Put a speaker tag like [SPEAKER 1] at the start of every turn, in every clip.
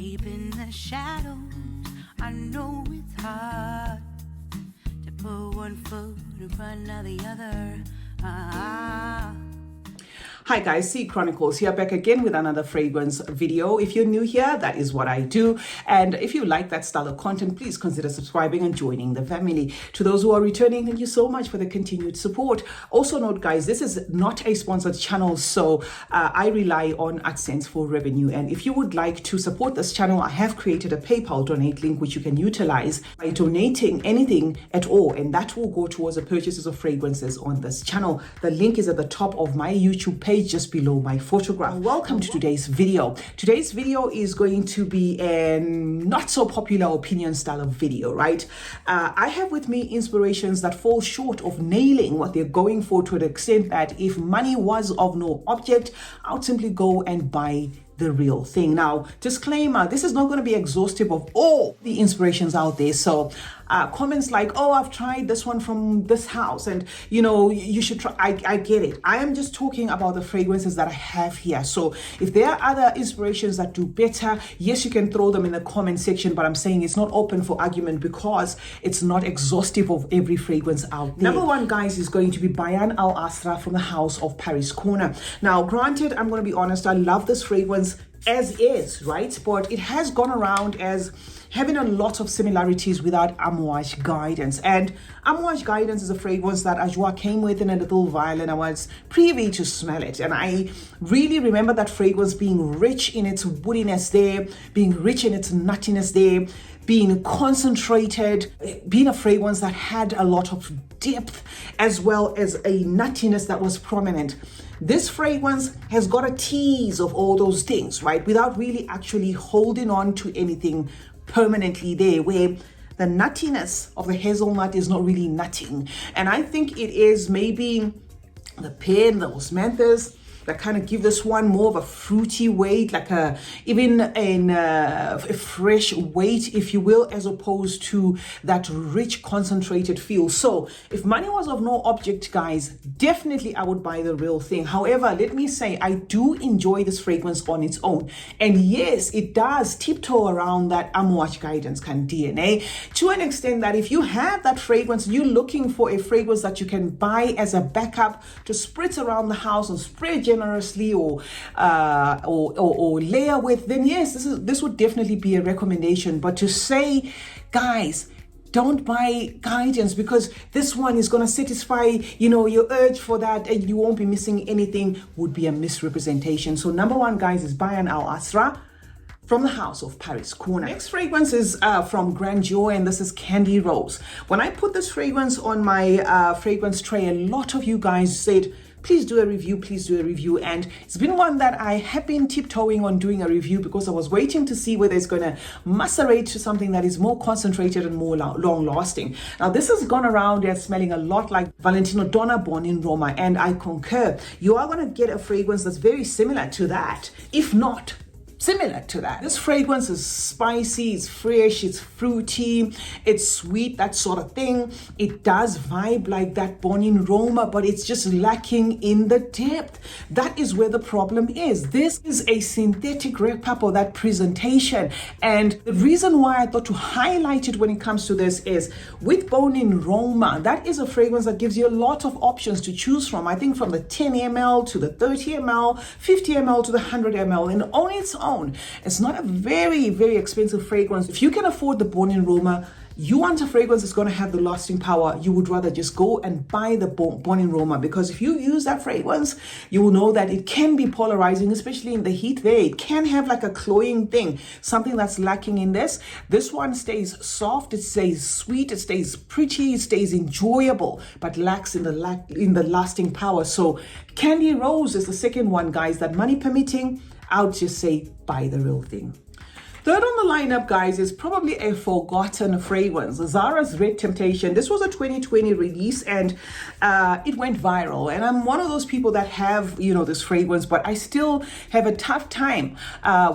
[SPEAKER 1] Deep in the shadows, I know it's hard to put one foot in front of the other.
[SPEAKER 2] Hi guys, CeeChronicles here, back again with another fragrance video. If you're new here, that is what I do. And if you like that style of content, please consider subscribing and joining the family. To those who are returning, thank you so much for the continued support. Also note guys, this is not a sponsored channel, so I rely on AdSense for revenue. And if you would like to support this channel, I have created a PayPal donate link which you can utilize by donating anything at all, and that will go towards the purchases of fragrances on this channel. The link is at the top of my YouTube page, just below my photograph. Welcome to today's video. Today's video is going to be a not so popular opinion style of video, right? I have with me inspirations that fall short of nailing what they're going for, to the extent that if money was of no object, I would simply go and buy the real thing. Now, disclaimer, this is not going to be exhaustive of all the inspirations out there. So comments like, oh, I've tried this one from this house and you know, you should try. I get it. I am just talking about the fragrances that I have here. So if there are other inspirations that do better, yes, you can throw them in the comment section, but I'm saying it's not open for argument because it's not exhaustive of every fragrance out there. Number one, guys, is going to be Bayan Al Asra from the House of Paris Corner. Now, granted, I'm going to be honest, I love this fragrance as is, right? But it has gone around as having a lot of similarities without Amouage Guidance. And Amouage Guidance is a fragrance that Ajwa came with in a little vial, and I was privy to smell it. And I really remember that fragrance being rich in its woodiness there, being rich in its nuttiness there, being concentrated, being a fragrance that had a lot of depth as well as a nuttiness that was prominent. This fragrance has got a tease of all those things, right? Without really actually holding on to anything permanently there, where the nuttiness of the hazelnut is not really nutting. And I think it is maybe the pear and the osmanthus that kind of give this one more of a fruity weight, like even a fresh weight, if you will, as opposed to that rich concentrated feel. So if money was of no object, guys, definitely I would buy the real thing. However, let me say, I do enjoy this fragrance on its own. And yes, it does tiptoe around that Amouage Guidance kind of DNA to an extent that if you have that fragrance, you're looking for a fragrance that you can buy as a backup to spritz around the house and spray generously or layer with, then yes, this would definitely be a recommendation. But to say, guys, don't buy Guidance because this one is going to satisfy, you know, your urge for that and you won't be missing anything, would be a misrepresentation. So number one, guys, is Bayan Al Asra from the House of Paris Corner. Next fragrance is from Grandeur, and this is Candy Rose. When I put this fragrance on my fragrance tray, a lot of you guys said, please do a review, please do a review. And it's been one that I have been tiptoeing on doing a review because I was waiting to see whether it's going to macerate to something that is more concentrated and more long lasting. Now, this has gone around as smelling a lot like Valentino Donna Born in Roma, and I concur. You are going to get a fragrance that's very similar to that, if not similar to that. This fragrance is spicy, it's fresh, it's fruity, it's sweet, that sort of thing. It does vibe like that Born in Roma, but it's just lacking in the depth. That is where the problem is. This is a synthetic wrap-up of that presentation. And the reason why I thought to highlight it when it comes to this is with Born in Roma, that is a fragrance that gives you a lot of options to choose from. I think from the 10 ml to the 30 ml, 50 ml to the 100 ml, and on its own, it's not a very, very expensive fragrance. If you can afford the Born in Roma, you want a fragrance that's going to have the lasting power, you would rather just go and buy the Born in Roma, because if you use that fragrance, you will know that it can be polarizing, especially in the heat there. It can have like a cloying thing, something that's lacking in this. This one stays soft, it stays sweet, it stays pretty, it stays enjoyable, but lacks in the lasting power. So Candy Rose is the second one, guys, that money permitting, I would just say buy the real thing. Third on the lineup, guys, is probably a forgotten fragrance, Zara's Red Temptation. This was a 2020 release and it went viral. And I'm one of those people that have, you know, this fragrance, but I still have a tough time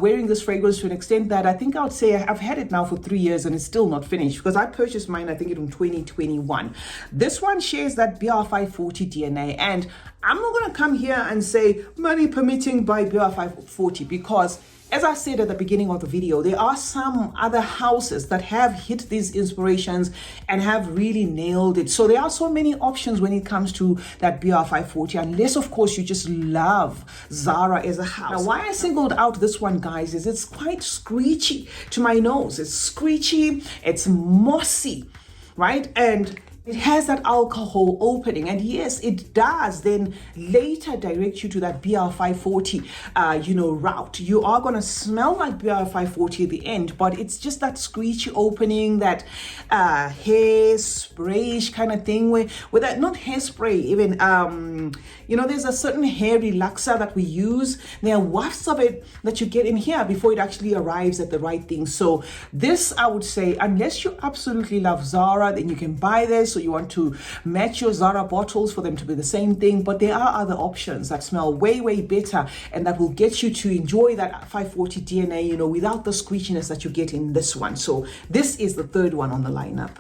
[SPEAKER 2] wearing this fragrance to an extent that I think I would say I've had it now for 3 years and it's still not finished, because I purchased mine, I think, in 2021. This one shares that BR540 DNA, and I'm not going to come here and say money permitting by BR 540 because, as I said at the beginning of the video, there are some other houses that have hit these inspirations and have really nailed it. So there are so many options when it comes to that BR 540, unless of course you just love Zara as a house. Now, why I singled out this one, guys, is it's quite screechy to my nose. It's screechy, it's mossy, right? And it has that alcohol opening, and yes, it does then later direct you to that BR 540 route. You are going to smell like BR 540 at the end, but it's just that screechy opening, that hairspray kind of thing, with that, not hairspray even, there's a certain hair relaxer that we use. There are wafts of it that you get in here before it actually arrives at the right thing. So this, I would say, unless you absolutely love Zara, then you can buy this. So you want to match your Zara bottles for them to be the same thing, but there are other options that smell way, way better and that will get you to enjoy that 540 DNA, without the screechiness that you get in this one. So this is the third one on the lineup.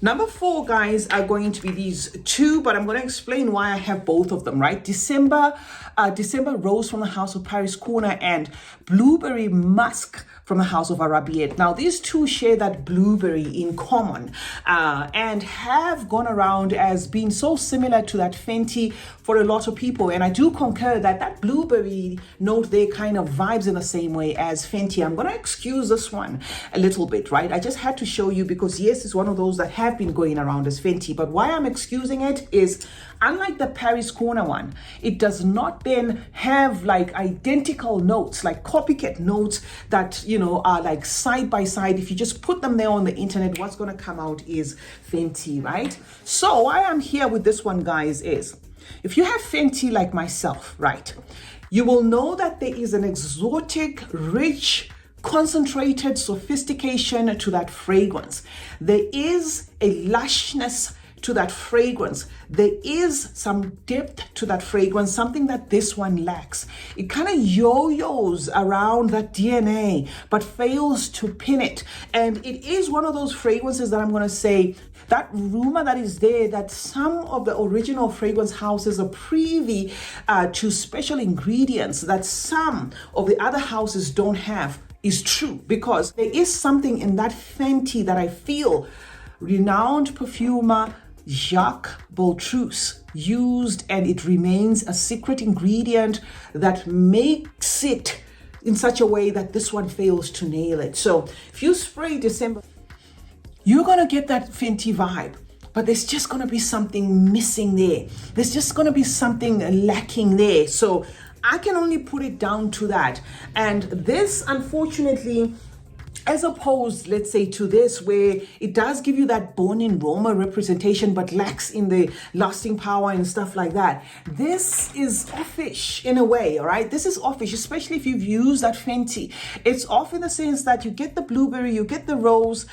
[SPEAKER 2] Number 4, guys, are going to be these two, but I'm going to explain why I have both of them, right? December Rose from the House of Paris Corner and Blueberry Musk from the House of Arabiette. Now, these two share that blueberry in common and have gone around as being so similar to that Fenty for a lot of people. And I do concur that that blueberry note there kind of vibes in the same way as Fenty. I'm going to excuse this one a little bit, right? I just had to show you because, yes, it's one of those that have been going around as Fenty. But why I'm excusing it is, unlike the Paris Corner one, it does not then have like identical notes, like copycat notes that, are like side by side. If you just put them there on the internet, what's going to come out is Fenty, right? So why I'm here with this one, guys, is if you have Fenty like myself, right, you will know that there is an exotic, rich, concentrated sophistication to that fragrance. There is a lushness to that fragrance. There is some depth to that fragrance, something that this one lacks. It kind of yo-yos around that DNA, but fails to pin it. And it is one of those fragrances that I'm going to say, that rumor that is there that some of the original fragrance houses are privy to special ingredients that some of the other houses don't have is true, because there is something in that Fenty that I feel renowned perfumer Jacques Boltrousse used, and it remains a secret ingredient that makes it in such a way that this one fails to nail it. So if you spray December, you're going to get that Fenty vibe, but there's just going to be something missing there. There's just going to be something lacking there. So I can only put it down to that. And this, unfortunately, as opposed, let's say, to this, where it does give you that born-in Roma representation, but lacks in the lasting power and stuff like that. This is offish in a way, all right? This is offish, especially if you've used that Fenty. It's off in the sense that you get the blueberry, you get the rose,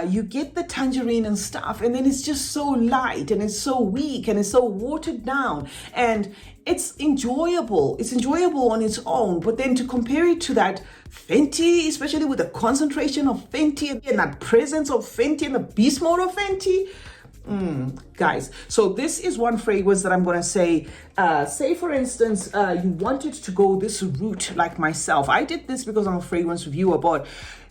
[SPEAKER 2] you get the tangerine and stuff, and then it's just so light and it's so weak and it's so watered down. And it's enjoyable. It's enjoyable on its own, but then to compare it to that Fenty, especially with the concentration of Fenty and that presence of Fenty and the beast mode of Fenty, guys. So this is one fragrance that I'm going to say, say for instance, you wanted to go this route like myself. I did this because I'm a fragrance reviewer, but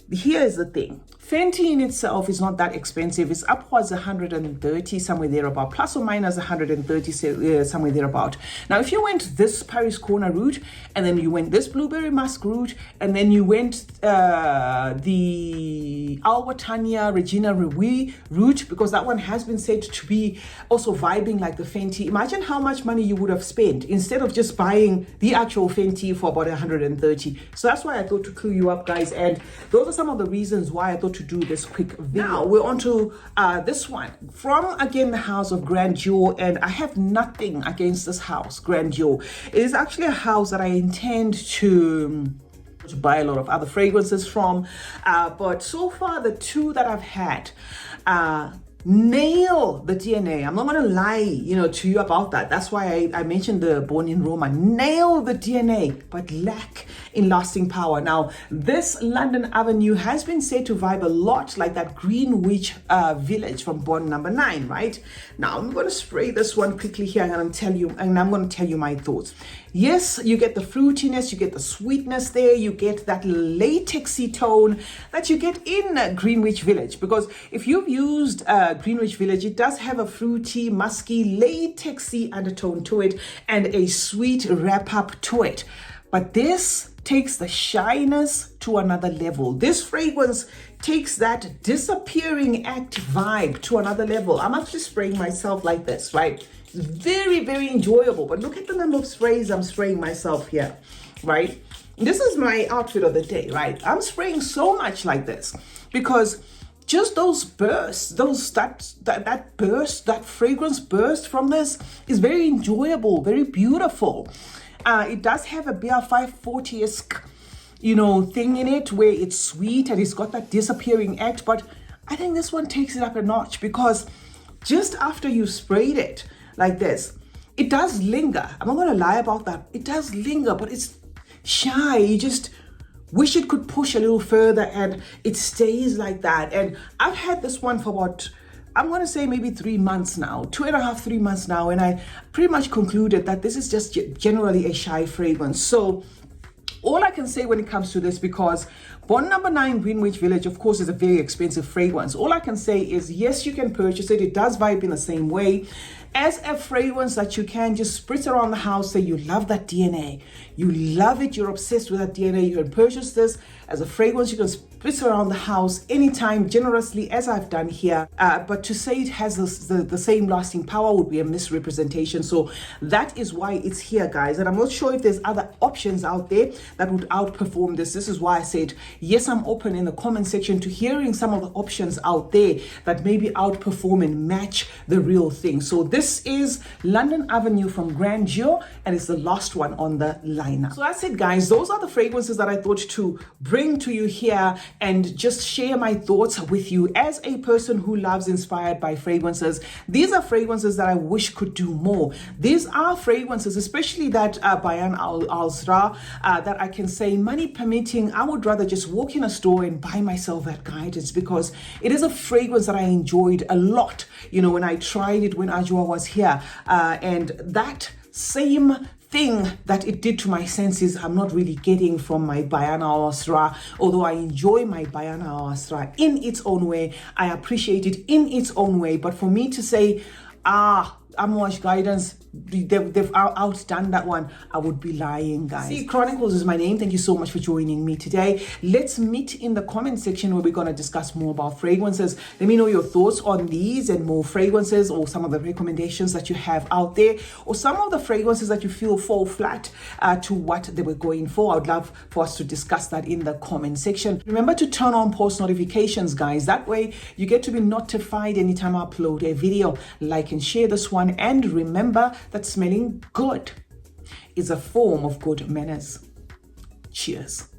[SPEAKER 2] here's the thing. Fenty in itself is not that expensive. It's upwards 130, somewhere thereabout, plus or minus 130, somewhere thereabout. Now, if you went this Paris Corner route, and then you went this Blueberry Musk route, and then you went the Alba Tanya Regina Rui route, because that one has been said to be also vibing like the Fenty. Imagine how much money you would have spent instead of just buying the actual Fenty for about 130. So that's why I thought to clue you up, guys. And those are some of the reasons why I thought to do this quick video. Now we're on to this one from, again, the House of Grandeur, and I have nothing against this house, Grandeur. It is actually a house that I intend to buy a lot of other fragrances from, but so far the two that I've had, nail the DNA. I'm not going to lie, to you about that. That's why I mentioned the Born in Roma. Nail the DNA, but lack in lasting power. Now, this London Avenue has been said to vibe a lot like that Greenwich Village from Bond number 9, right? Now, I'm going to spray this one quickly here, and I'm going to tell you my thoughts. Yes, you get the fruitiness, you get the sweetness there, you get that latexy tone that you get in Greenwich Village. Because if you've used Greenwich Village, it does have a fruity, musky, latexy undertone to it and a sweet wrap up to it. But this takes the shyness to another level. This fragrance takes that disappearing act vibe to another level. I'm actually spraying myself like this, right? It's very, very enjoyable. But look at the number of sprays I'm spraying myself here, right? This is my outfit of the day, right? I'm spraying so much like this because just those bursts, that burst, that fragrance burst from this is very enjoyable, very beautiful. It does have a BR 540-esque, thing in it where it's sweet and it's got that disappearing act. But I think this one takes it up a notch because just after you sprayed it like this, it does linger. I'm not going to lie about that. It does linger, but it's shy. You just wish it could push a little further and it stays like that. And I've had this one for about, I'm going to say maybe 3 months now, 2.5, 3 months now. And I pretty much concluded that this is just generally a shy fragrance. So all I can say when it comes to this, because Bond number 9 Greenwich Village, of course, is a very expensive fragrance. All I can say is, yes, you can purchase it. It does vibe in the same way as a fragrance that you can just spritz around the house. Say you love that DNA. You love it. You're obsessed with that DNA. You can purchase this as a fragrance. You can spritz around the house anytime, generously, as I've done here. But to say it has the same lasting power would be a misrepresentation. So that is why it's here, guys. And I'm not sure if there's other options out there that would outperform this. This is why I said, yes, I'm open in the comment section to hearing some of the options out there that maybe outperform and match the real thing. So this is London Avenue from Grandeur, and it's the last one on the lineup. So that's it, guys. Those are the fragrances that I thought to bring to you here and just share my thoughts with you as a person who loves inspired by fragrances. These are fragrances that I wish could do more. These are fragrances, especially that Bayan Al-Zra, that I can say, money permitting, I would rather just walk in a store and buy myself that guidance, because it is a fragrance that I enjoyed a lot, when I tried it when Ajwa was here, and that same thing that it did to my senses, I'm not really getting from my Bayan Al-Zra. Although I enjoy my Bayan Al-Zra in its own way, I appreciate it in its own way. But for me to say, Amwash guidance, they've outdone that one, I would be lying, guys. CeeChronicles is my name. Thank you so much for joining me today. Let's meet in the comment section where we're going to discuss more about fragrances. Let me know your thoughts on these and more fragrances, or some of the recommendations that you have out there, or some of the fragrances that you feel fall flat to what they were going for. I would love for us to discuss that in the comment section. Remember to turn on post notifications, guys. That way you get to be notified anytime I upload a video. Like and share this one, and remember that smelling good is a form of good manners. Cheers.